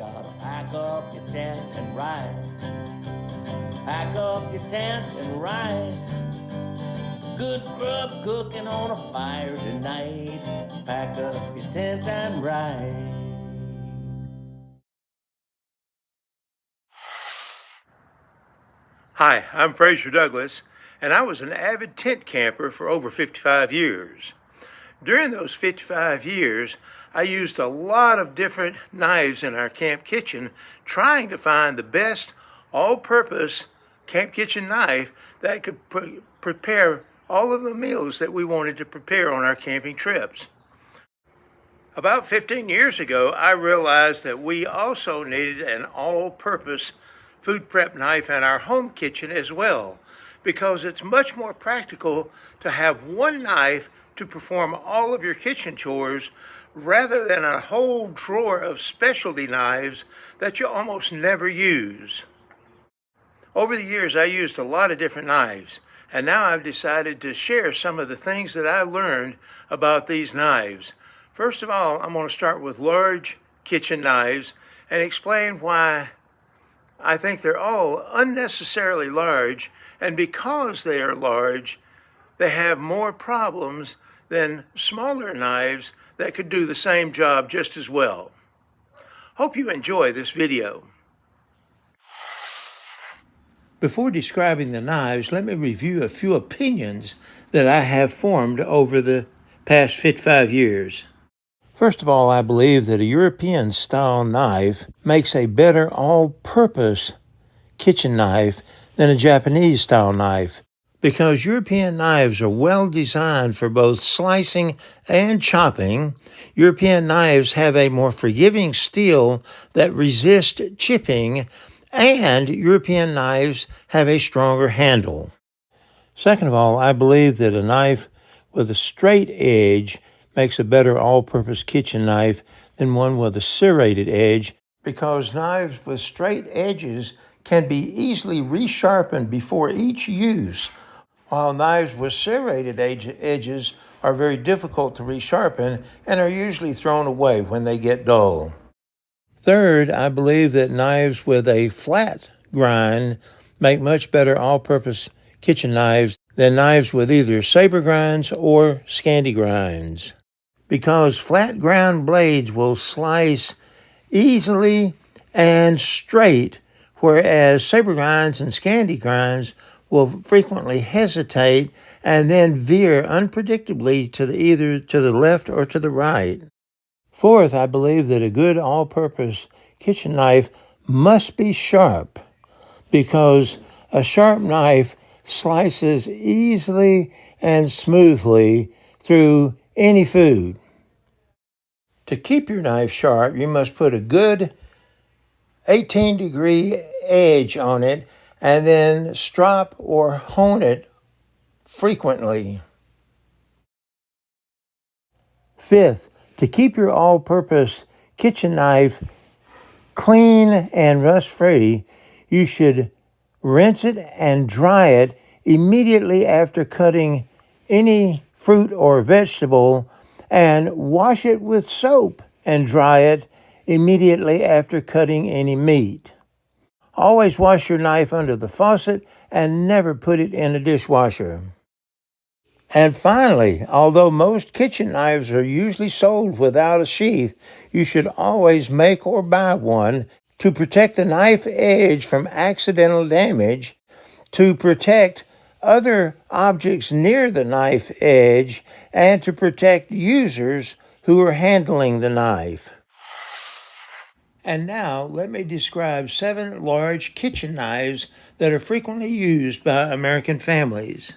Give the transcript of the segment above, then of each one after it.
gotta pack up your tent and ride. Pack up your tent and ride. Good grub cooking on a fire tonight. Pack up your tent and ride. Hi, I'm Fraser Douglas, and I was an avid tent camper for over 55 years. During those 55 years, I used a lot of different knives in our camp kitchen, trying to find the best all-purpose camp kitchen knife that could prepare all of the meals that we wanted to prepare on our camping trips. About 15 years ago, I realized that we also needed an all-purpose food prep knife in our home kitchen as well, because it's much more practical to have one knife to perform all of your kitchen chores rather than a whole drawer of specialty knives that you almost never use. Over the years, I used a lot of different knives, and now I've decided to share some of the things that I learned about these knives. First of all, I'm going to start with large kitchen knives and explain why I think they're all unnecessarily large, and because they are large, they have more problems than smaller knives that could do the same job just as well. Hope you enjoy this video. Before describing the knives, let me review a few opinions that I have formed over the past 55 years. First of all, I believe that a European-style knife makes a better all-purpose kitchen knife than a Japanese-style knife, because European knives are well designed for both slicing and chopping. European knives have a more forgiving steel that resists chipping, and European knives have a stronger handle. Second of all, I believe that a knife with a straight edge makes a better all-purpose kitchen knife than one with a serrated edge, because knives with straight edges can be easily resharpened before each use, while knives with serrated edges are very difficult to resharpen and are usually thrown away when they get dull. Third, I believe that knives with a flat grind make much better all-purpose kitchen knives than knives with either saber grinds or Scandi grinds, because flat ground blades will slice easily and straight, whereas saber grinds and Scandi grinds will frequently hesitate and then veer unpredictably to either to the left or to the right. Fourth, I believe that a good all-purpose kitchen knife must be sharp, because a sharp knife slices easily and smoothly through any food. To keep your knife sharp, you must put a good 18-degree edge on it and then strop or hone it frequently. Fifth, to keep your all-purpose kitchen knife clean and rust-free, you should rinse it and dry it immediately after cutting any fruit or vegetable, and wash it with soap and dry it immediately after cutting any meat. Always wash your knife under the faucet and never put it in a dishwasher. And finally, although most kitchen knives are usually sold without a sheath, you should always make or buy one to protect the knife edge from accidental damage, to protect other objects near the knife edge, and to protect users who are handling the knife. And now, let me describe 7 large kitchen knives that are frequently used by American families.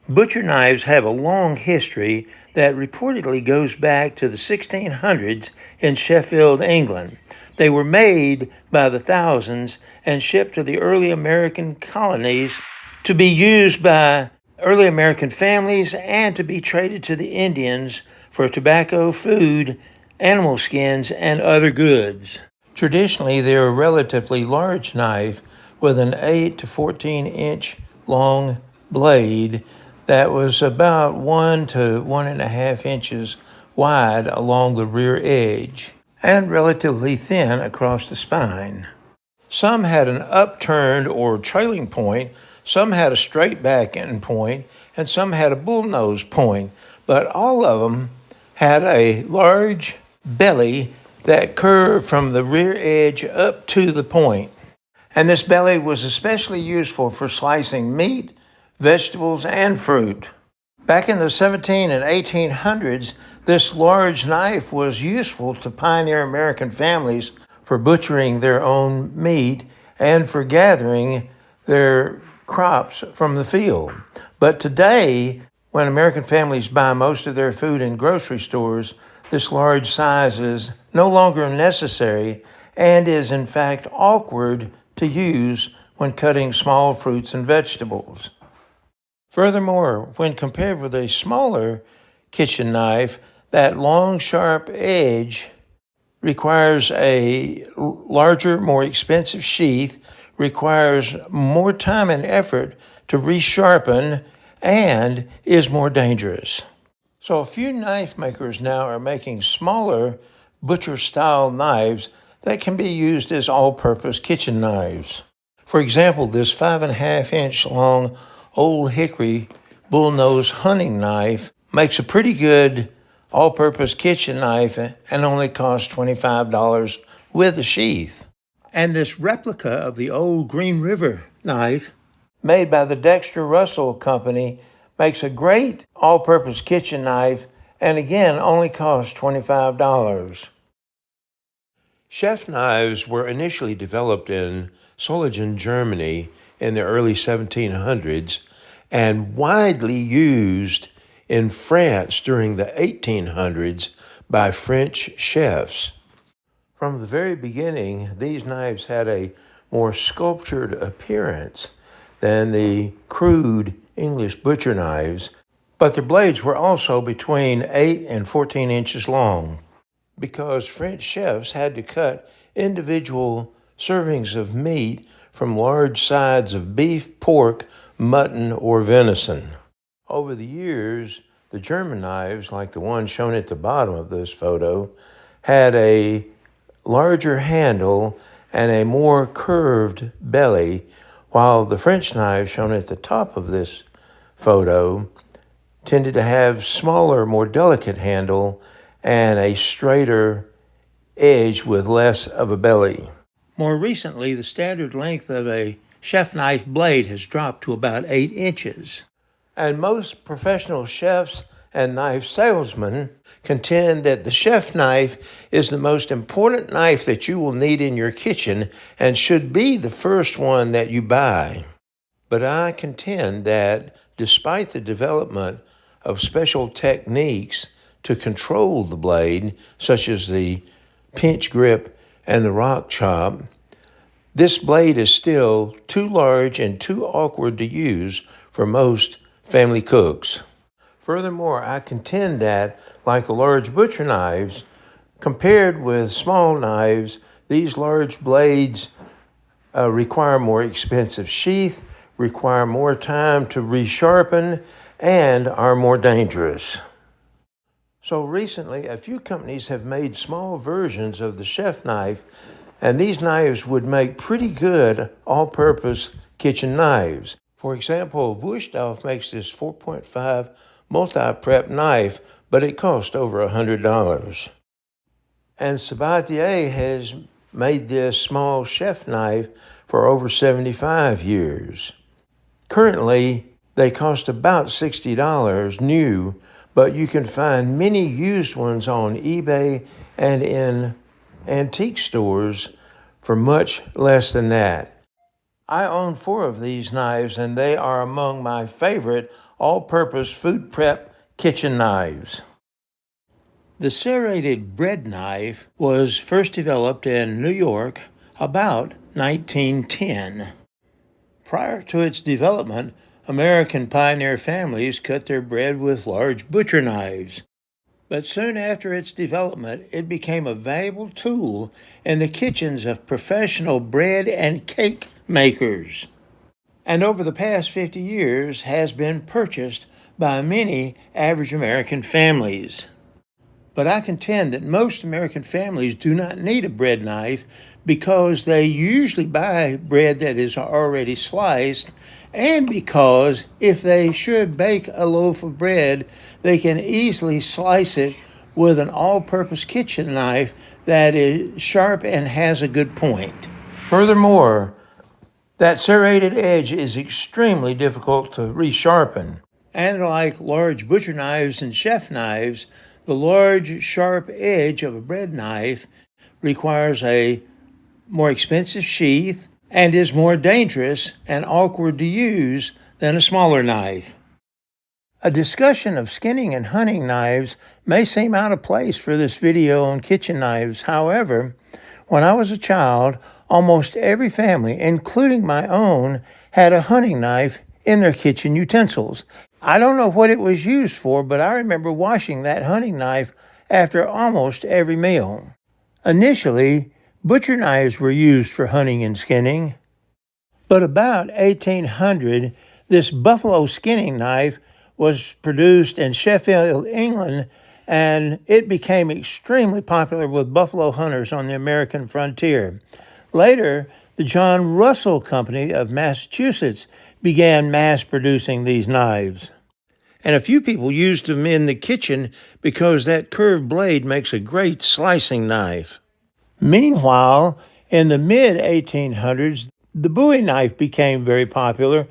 Butcher knives have a long history that reportedly goes back to the 1600s in Sheffield, England. They were made by the thousands and shipped to the early American colonies to be used by early American families and to be traded to the Indians for tobacco, food, animal skins, and other goods. Traditionally, they're a relatively large knife with an 8 to 14 inch long blade that was about 1 to 1.5 inches wide along the rear edge. and relatively thin across the spine. Some had an upturned or trailing point, some had a straight back end point, and some had a bullnose point, but all of them had a large belly that curved from the rear edge up to the point. And this belly was especially useful for slicing meat, vegetables, and fruit. Back in the 17 and 1800s, this large knife was useful to pioneer American families for butchering their own meat and for gathering their crops from the field. But today, when American families buy most of their food in grocery stores, this large size is no longer necessary and is in fact awkward to use when cutting small fruits and vegetables. Furthermore, when compared with a smaller kitchen knife, that long, sharp edge requires a larger, more expensive sheath, requires more time and effort to resharpen, and is more dangerous. So a few knife makers now are making smaller butcher-style knives that can be used as all-purpose kitchen knives. For example, this 5.5-inch long Old Hickory bullnose hunting knife makes a pretty good all-purpose kitchen knife and only costs $25 with a sheath. And this replica of the old Green River knife, made by the Dexter Russell Company, makes a great all-purpose kitchen knife and again only costs $25. Chef knives were initially developed in Solingen, Germany in the early 1700s and widely used in France during the 1800s by French chefs. From the very beginning, these knives had a more sculptured appearance than the crude English butcher knives, but their blades were also between 8 and 14 inches long, because French chefs had to cut individual servings of meat from large sides of beef, pork, mutton, or venison. Over the years, the German knives, like the one shown at the bottom of this photo, had a larger handle and a more curved belly, while the French knives shown at the top of this photo tended to have smaller, more delicate handle and a straighter edge with less of a belly. More recently, the standard length of a chef knife blade has dropped to about 8 inches. And most professional chefs and knife salesmen contend that the chef knife is the most important knife that you will need in your kitchen and should be the first one that you buy. But I contend that despite the development of special techniques to control the blade, such as the pinch grip and the rock chop, this blade is still too large and too awkward to use for most family cooks. Furthermore, I contend that, like the large butcher knives, compared with small knives, these large blades require more expensive sheath, require more time to resharpen, and are more dangerous. So recently, a few companies have made small versions of the chef knife, and these knives would make pretty good all-purpose kitchen knives. For example, Wusthof makes this 4.5 multi-prep knife, but it costs over $100. And Sabatier has made this small chef knife for over 75 years. Currently, they cost about $60 new, but you can find many used ones on eBay and in antique stores for much less than that. I own 4 of these knives, and they are among my favorite all-purpose food prep kitchen knives. The serrated bread knife was first developed in New York about 1910. Prior to its development, American pioneer families cut their bread with large butcher knives. But soon after its development, it became a valuable tool in the kitchens of professional bread and cake makers, and over the past 50 years has been purchased by many average American families. But I contend that most American families do not need a bread knife because they usually buy bread that is already sliced, and because if they should bake a loaf of bread, they can easily slice it with an all-purpose kitchen knife that is sharp and has a good point. Furthermore, that serrated edge is extremely difficult to resharpen. And like large butcher knives and chef knives, the large, sharp edge of a bread knife requires a more expensive sheath and is more dangerous and awkward to use than a smaller knife. A discussion of skinning and hunting knives may seem out of place for this video on kitchen knives. However, when I was a child, almost every family, including my own, had a hunting knife in their kitchen utensils. I don't know what it was used for, but I remember washing that hunting knife after almost every meal. Initially, butcher knives were used for hunting and skinning, but about 1800, this buffalo skinning knife was produced in Sheffield, England, and it became extremely popular with buffalo hunters on the American frontier. Later, the John Russell Company of Massachusetts began mass producing these knives. And a few people used them in the kitchen because that curved blade makes a great slicing knife. Meanwhile, in the mid-1800s, the Bowie knife became very popular,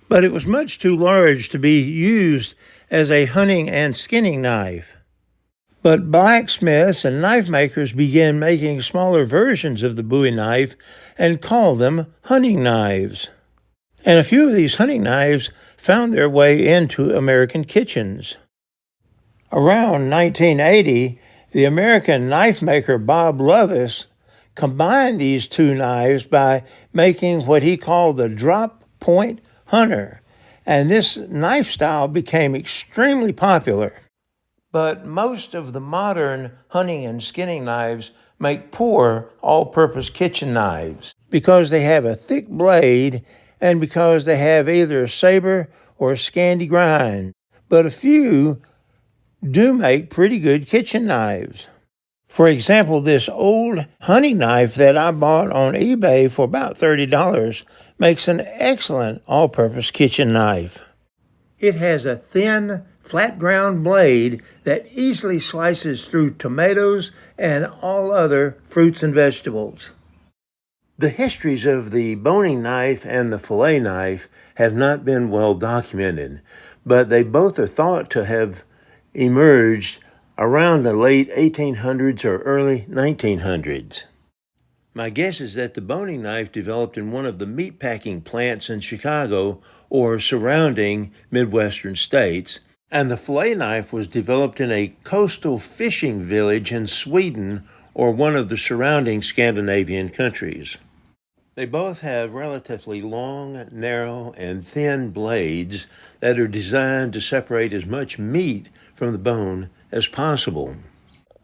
but it was much too large to be used as a hunting and skinning knife. But blacksmiths and knife makers began making smaller versions of the Bowie knife and called them hunting knives. And a few of these hunting knives found their way into American kitchens. Around 1980, the American knife maker Bob Lovis combined these two knives by making what he called the drop point hunter, and this knife style became extremely popular. But most of the modern hunting and skinning knives make poor all-purpose kitchen knives because they have a thick blade and because they have either a saber or a Scandi grind. But a few do make pretty good kitchen knives. For example, this old hunting knife that I bought on eBay for about $30 makes an excellent all-purpose kitchen knife. It has a thin, flat ground blade that easily slices through tomatoes and all other fruits and vegetables. The histories of the boning knife and the fillet knife have not been well documented, but they both are thought to have emerged around the late 1800s or early 1900s. My guess is that the boning knife developed in one of the meatpacking plants in Chicago or surrounding Midwestern states, and the fillet knife was developed in a coastal fishing village in Sweden or one of the surrounding Scandinavian countries. They both have relatively long, narrow, and thin blades that are designed to separate as much meat from the bone as possible.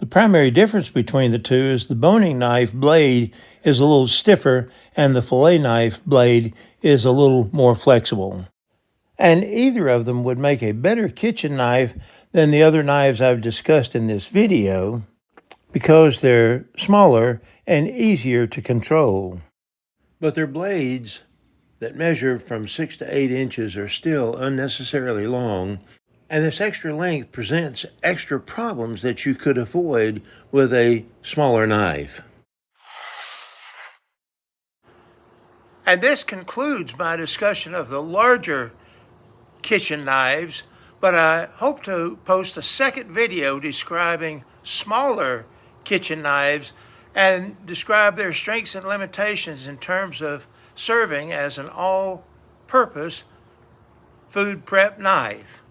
The primary difference between the two is the boning knife blade is a little stiffer and the fillet knife blade is a little more flexible. And either of them would make a better kitchen knife than the other knives I've discussed in this video because they're smaller and easier to control. But their blades that measure from 6 to 8 inches are still unnecessarily long, and this extra length presents extra problems that you could avoid with a smaller knife. And this concludes my discussion of the larger kitchen knives, but I hope to post a second video describing smaller kitchen knives and describe their strengths and limitations in terms of serving as an all-purpose food prep knife.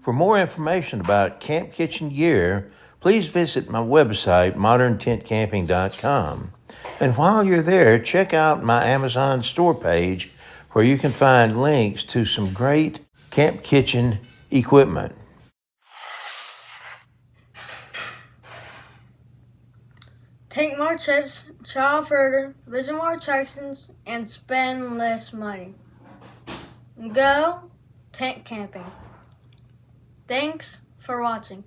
For more information about camp kitchen gear, please visit my website, moderntentcamping.com. And while you're there, check out my Amazon store page where you can find links to some great camp kitchen equipment. Take more trips, travel further, visit more attractions, and spend less money. Go tent camping. Thanks for watching.